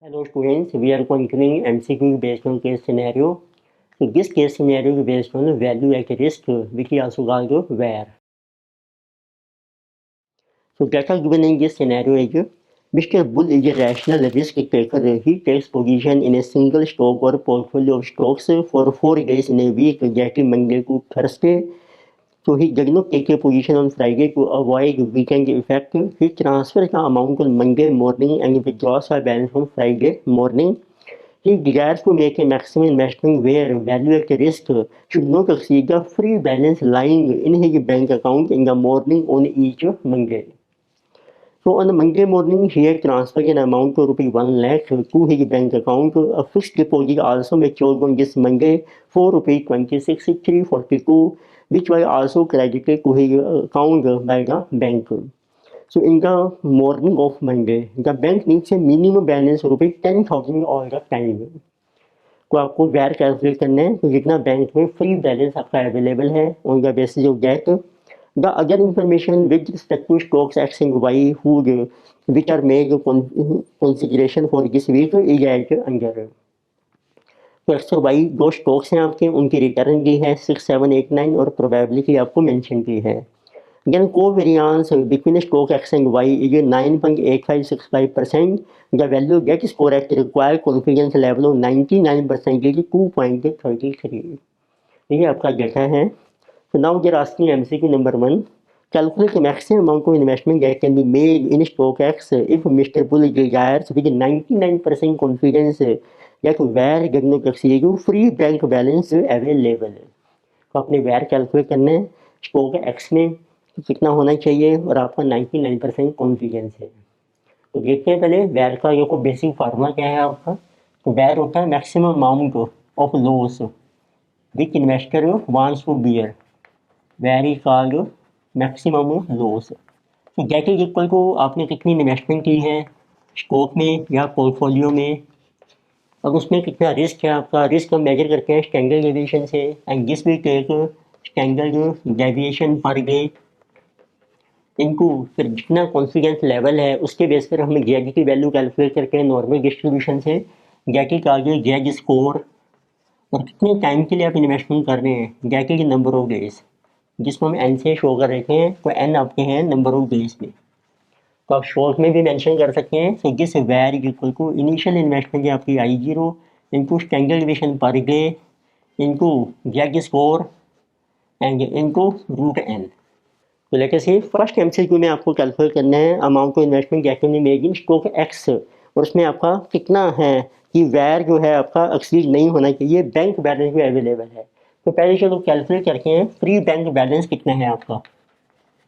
Hello students, we are considering MCQ based on case scenario. So this case scenario is based on value at risk, which is also called where. So data given in this scenario is Mr. Bull is a rational risk taker. He takes position in a single stock or portfolio of stocks for 4 days in a week, getting Monday to Thursday. So he does not take a position on Friday to avoid weekend effect. He transfers the amount on Monday morning and withdraws the balance on Friday morning. He desires to make a maximum investment where value at risk should not exceed the free balance lying in his bank account in the morning on each Monday. So on Monday morning, he had transferred an amount of rupees 1 lakh to his bank account. A fixed deposit also matured on this Monday for rupees 26,342, which was also credited to his account by the bank. So in the morning of Monday, the bank needs a minimum balance rupees 10,000 all the time. तो आपको वैर calculate करना है तो जितना bank में free balance आपका available है on the basis of that the other information with respect to stocks X and Y would which are made consideration for this week is at under तो X और Y दो stocks हैं आपके उनकी return the है 6789 और probability आपको mention की है Again, covariance between stock X and Y is 9.8565%. The value that is correct required confidence level of 99% is 2.33. ये आपका डेटा है. So now they're asking MCQ number 1. Calculate the maximum amount of investment that can be made in stock X if Mr. Bull desires with 99% confidence that where does not exceed free bank balance available. तो आपने where calculate करना है stock X में कितना होना चाहिए और आपका 99% कॉन्फिडेंस है. तो देखते हैं पहले वैर का ये को बेसिक फार्मूला क्या है आपका. तो वैर होता है maximum amount of loss which investor wants to bear. VaR is called maximum loss. तो दैट इज इक्वल टू आपने कितनी इन्वेस्टमेंट की है स्टॉक में या पोर्टफोलियो में और उसमें कितना रिस्क है आपका. रिस्क हम मेजर करते हैं स्टैंडर्ड डेविएशन से and this will take standard deviation per day इनको फिर जितना कॉन्फिडेंस लेवल है उसके बेस पर हम जेड की वैल्यू कैलकुलेट करके नॉर्मल डिस्ट्रीब्यूशन से जेड का आगे जेड स्कोर और कितने टाइम के लिए आप इन्वेस्टमेंट कर रहे हैं जेड की नंबर ऑफ डेज जिसको हम एन से शो कर रहे हैं. तो एन आपके हैं नंबर ऑफ डेज में. तो आप शॉर्ट में भी मेंशन कर सकते हैं. So this VaR equal to initial investment है आपकी I0 into standard deviation per day into Z score and into root N. तो लेकर से फर्स्ट MCQ में आपको कैलकुलेट करना है amount of investment active made in stock x और उसमें आपका कितना है कि वैर जो है आपका एक्सीड नहीं होना चाहिए. बैंक बैलेंस भी अवेलेबल है. तो पहले चलो कैलकुलेट करते हैं फ्री बैंक बैलेंस कितना है आपका.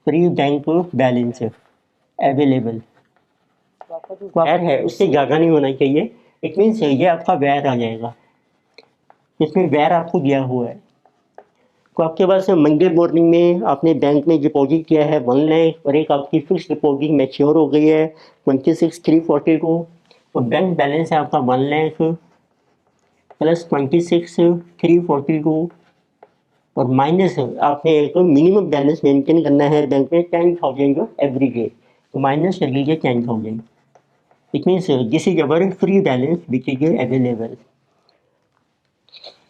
फ्री बैंक बैलेंस अवेलेबल वैर है उससे ज़्यादा नहीं होना चाहिए. इट मीन्स ये आपका वैर आ जाएगा. इसमें वैर आपको दिया हुआ है. तो आपके पास मंडे मॉर्निंग में आपने बैंक में डिपॉजिट किया है 1 लाख और एक आपकी फिक्स डिपॉजिट मैच्योर हो गई है 26,340 को और बैंक बैलेंस है आपका 1 लाख प्लस 26,340 को और माइनस आपने एक मिनिमम बैलेंस मेंटेन करना है बैंक में 10,000 एवरी डे. तो माइनस कर लीजिए 10,000. It means this is our free balance which is available.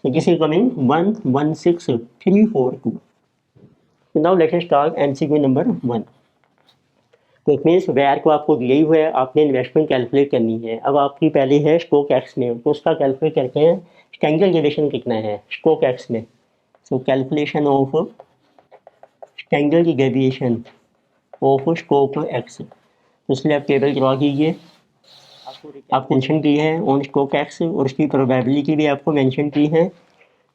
So this is coming 116,342. So now let us start MCQ number 1. तो इट मीन्स वैर को आपको दिया ही हुआ है आपने इन्वेस्टमेंट कैलकुलेट करनी है. अब आपकी पहले है स्टॉक एक्स में तो उसका कैलकुलेट करते हैं स्टैंडर्ड डेविएशन कितना है स्टॉक एक्स में. So calculation of standard deviation of stock x. तो इसलिए आप टेबल ड्रॉ कीजिए. आपको मेंशन की है ऑन स्टॉक एक्स और उसकी प्रोबेबिलिटी भी आपको मेंशन की है.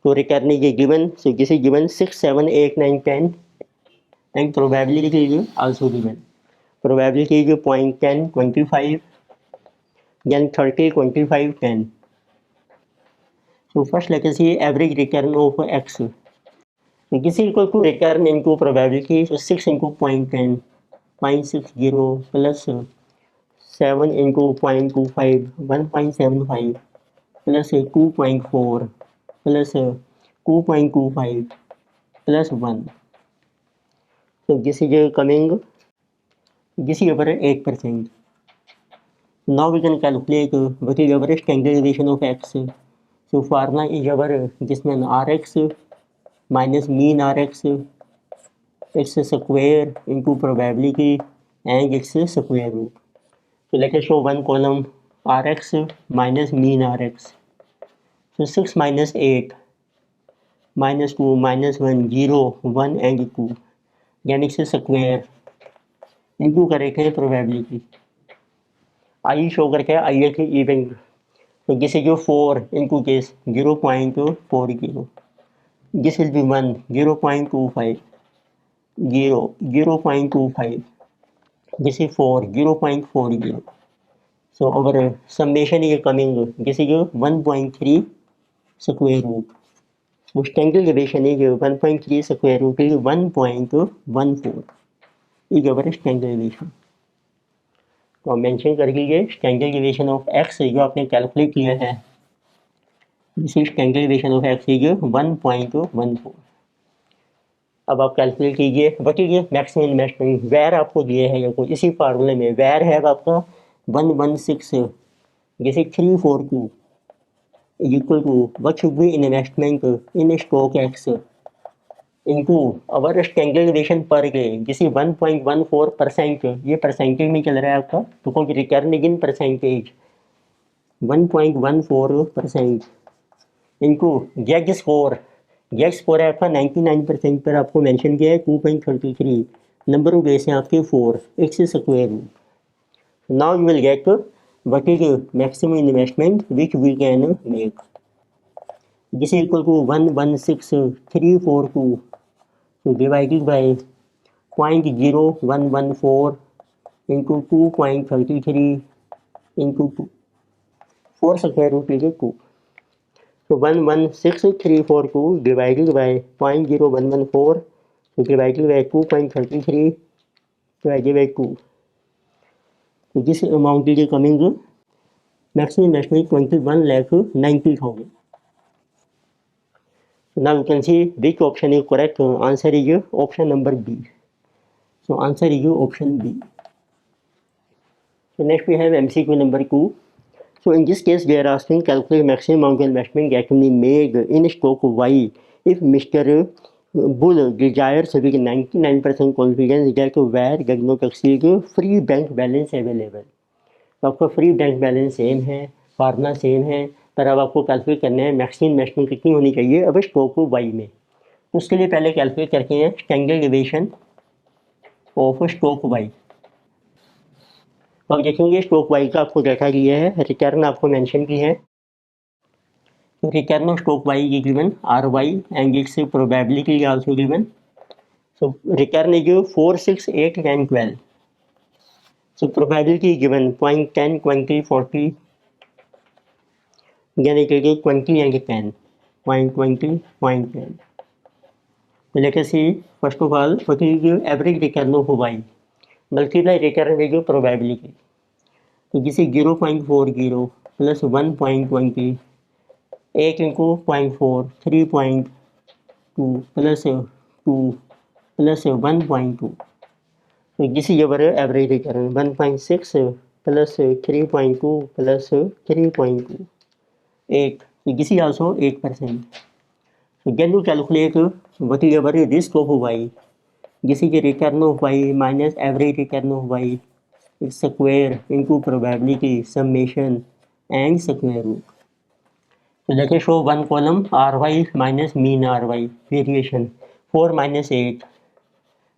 तो return is given. So this is given 6, 7, 8, 9, 10 and probability is also given. Probability is 0.10, 25 then 30, 25, 10. So first let us see average return of x. So this is equal to return into probability. So 6 into 0.10, 0.60 plus 7 into 0.25, 1.75 plus 2.4 plus 2.25 plus 1. So this is coming, this is over 8%. Now we can calculate what is our standard deviation of x. So formula is our जिसमें rx minus mean rx x square into probability and x square root. So let us show one column rx minus mean rx. So 6 minus 8 minus 2 minus 1 0 1 and 2 यानी x square into करेंगे probability I show करके आई है कि even तो this is 4 into case 0.40 this will be 1 0.25 0 0.25 this is 4 0.40 so our summation is coming this is 1.3 square root so standard deviation is 1.3 square root is 1.14 is our standard deviation तो mention कर लीजिए standard deviation of x जो आपने calculate किया है this is standard deviation of X is 1.14 अब आप calculate कीजिए what is maximum investment where आपको दिए है या कोई इसी फार्मूले में वेयर है आपका 116 जैसे 342 equal to what should be investment in stock X into our standard deviation per day जिसे 1.14% ये परसेंटेज में चल रहा है आपका तो क्योंकि return in percentage 1.14% into get score है आपका 99% पर आपको मेंशन किया है 2.33 नंबर ऑफ डेज हैं आपके 4 X square root now you will get what is maximum investment which we can make this equal to 116342 so divided by 0.0114 into 2.33 into 2 4 square root is 2 so 116342 divided by 0.0114 so divided by 2.33 divided by 2 so this amount is coming maximum investment 21,90,000 now you can see which option is correct answer is option number B so answer is option B so next we have MCQ number 2 so in this case they are asking calculate maximum amount of investment that can be made in stock Y if Mr. Bull desires with 99% confidence that where does not exceed free bank balance available तो आपका free bank balance same है formula same है पर अब आपको calculate करना है maximum investment कितनी होनी चाहिए अब स्टॉक वाई में तो उसके लिए पहले कैलकुलेट करते हैं standard deviation of stock Y तो आप देखेंगे स्टॉक वाई का आपको डाटा दिया है रिटर्न आपको मेंशन की है तो return of stock Y is given R Y and its probability is also given so return is 4 6 8 10 12 so probability is given 0.10 20 40 then it is 20 and 10 0.20 0.10 so let us see first of all what is the average return of y multiply return with your probability so this is 0.40 plus 1.20 8 into 0.4 3.2 plus 2 plus 1.2 so this is your average return 1.6 plus 3.2 plus 3.2 8 so this is also 8% so can you calculate what is your risk of y this is the return of y minus average return of y it's square into probability summation and square root so let us show one column ry minus mean ry variation 4 minus 8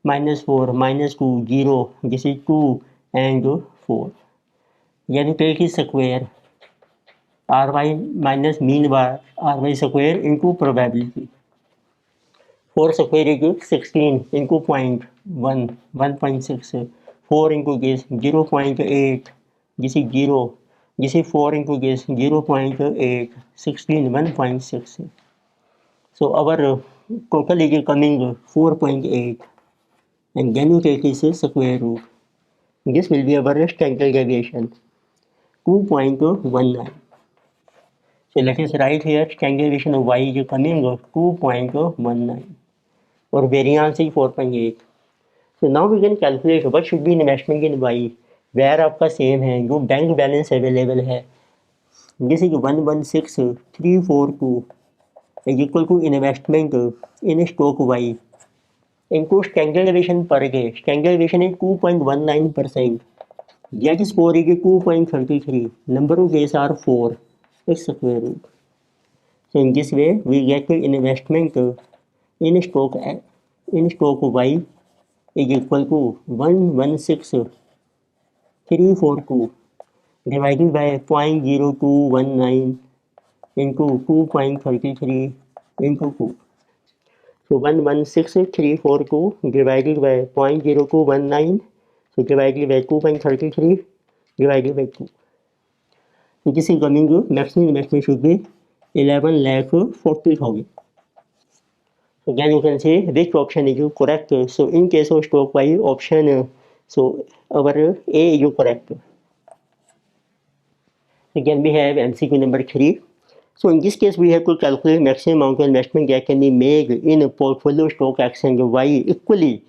minus 4 minus 2 0 this is 2 and 4 यानी take is square ry minus mean ry square into probability 4 square is 16 into 0.1 1.6 4 into this 0.8 this is 0 this is 4 into this 0.8 16 1.6 so our total is coming 4.8 and then you take its square root. This will be our standard deviation 2.19. So let us write here standard deviation of y is coming 2.19 or variance is 4.8. So now we can calculate what should be investment in y. Where आपका same है, जो bank balance available है, जैसे कि 116342 is equal to investment in stock Y, इनको standard deviation पर गए, standard deviation is 2.19%, get score is 2.33, number of days are 4, x square root. So in this way we get the investment in stock y is equal to 116342 divided by 0.0219 into 2.33 into 2. So 116342 divided by 0.0219, so divided by 2.33 divided by 2. So this is coming to maximum investment should be 11,40,000. So again you can say which option is correct. So in case of stock buy option, so our A is correct. Again we have MCQ number 3. So in this case we have to calculate maximum amount of investment that can be made in a portfolio stock exchange Y equally.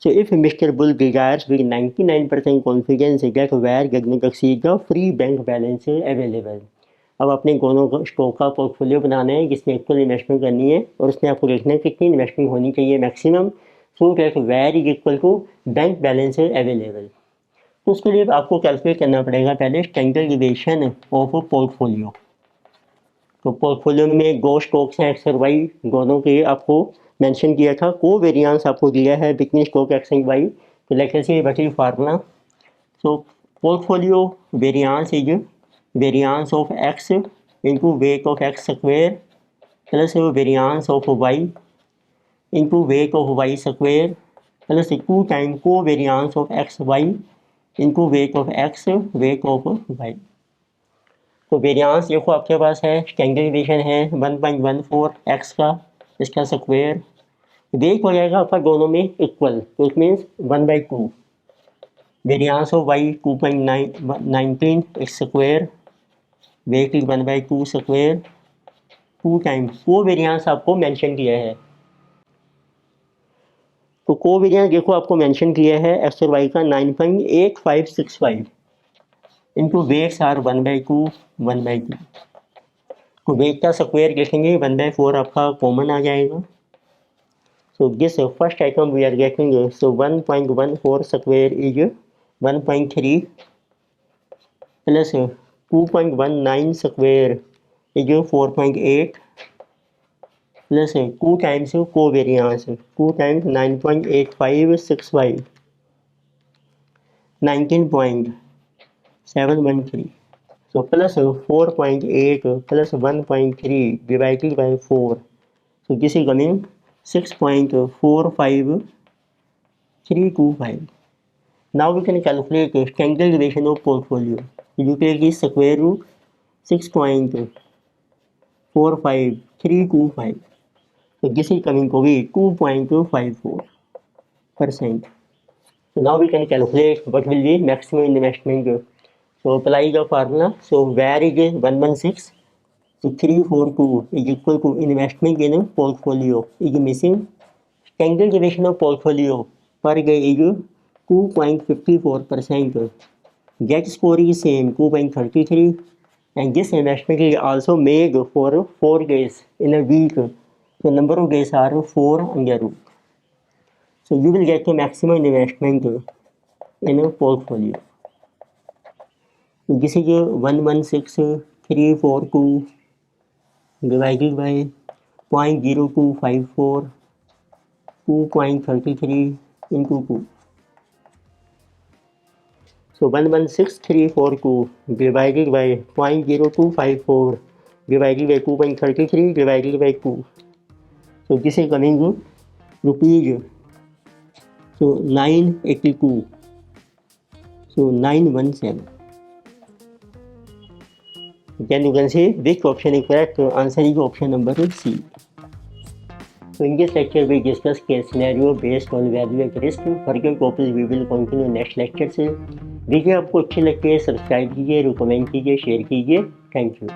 So if Mr. Bull desires with 99% confidence that where does exceed the free bank balance available. अब अपने दोनों stock का portfolio बनाना है जिसमें equal investment करनी है और उसमें आपको देखना है कितनी इन्वेस्टमेंट होनी चाहिए maximum, so that where is equal to bank balance available. तो उसके लिए आपको कैलकुलेट करना पड़ेगा पहले स्टैंडर्ड डेविएशन ऑफ पोर्टफोलियो। तो पोर्टफोलियो में दो स्टॉक्स हैं एक्स और वाई, दोनों के आपको मेंशन किया था, को वेरिएंस आपको दिया है between stock X and Y. तो लेट अस से बची formula, so portfolio variance is variance of X into weight of X square plus variance of Y into weight of Y square plus 2 time covariance of X Y into weight of X weight of Y. तो variance देखो आपके पास है, standard deviation है 1.14 x का, इसका square, wait हो जाएगा आपका दोनों में इक्वल, तो it means 1/2, variance of Y 2.19 X square, weight is 1/2 square, 2 times को वेरिएंस आपको मेंशन किया है। तो को वेरिएंस देखो आपको मेंशन किया है एक्स और वाई का 9.8565 इंटू वेट्स आर 1/2 1/2। तो वेट का स्क्वायर देखेंगे 1/4 आपका कॉमन आ जाएगा। So this first item we are getting, so 1.14 square is 1.3 plus 2.19 square is 4.8 plus 2 times को variance, 2 times 9.8565 19.713, so plus 4.8 plus 1.3 divided by 4, so this is coming 6.45325. Now we can calculate the standard deviation of portfolio. You take the square root 6.45325, so this is coming to be 2.54%. So now we can calculate what will be maximum investment. So apply the formula. So where is 116, so 342 is equal to investment in a portfolio is missing, standard deviation of portfolio per day is 2.54%, get score is same 2.33, and this investment is also made for 4 days in a week, so number of days are 4 under root. So you will get the maximum investment in a portfolio. So this is 116,342 divided by 0.0254, 2.33 into 2. So 116,342 divided by 0.0254 divided by 2.33 divided by 2. So this is coming to rupees, so 982, so 917. Then you can say which option is correct. Answer is option number C. So in this lecture we discuss case scenario based on value at risk. Further topics we will continue next lecture से। Video आपको अच्छी लगती है subscribe कीजिए, recommend कीजिए, share कीजिए। Thank you.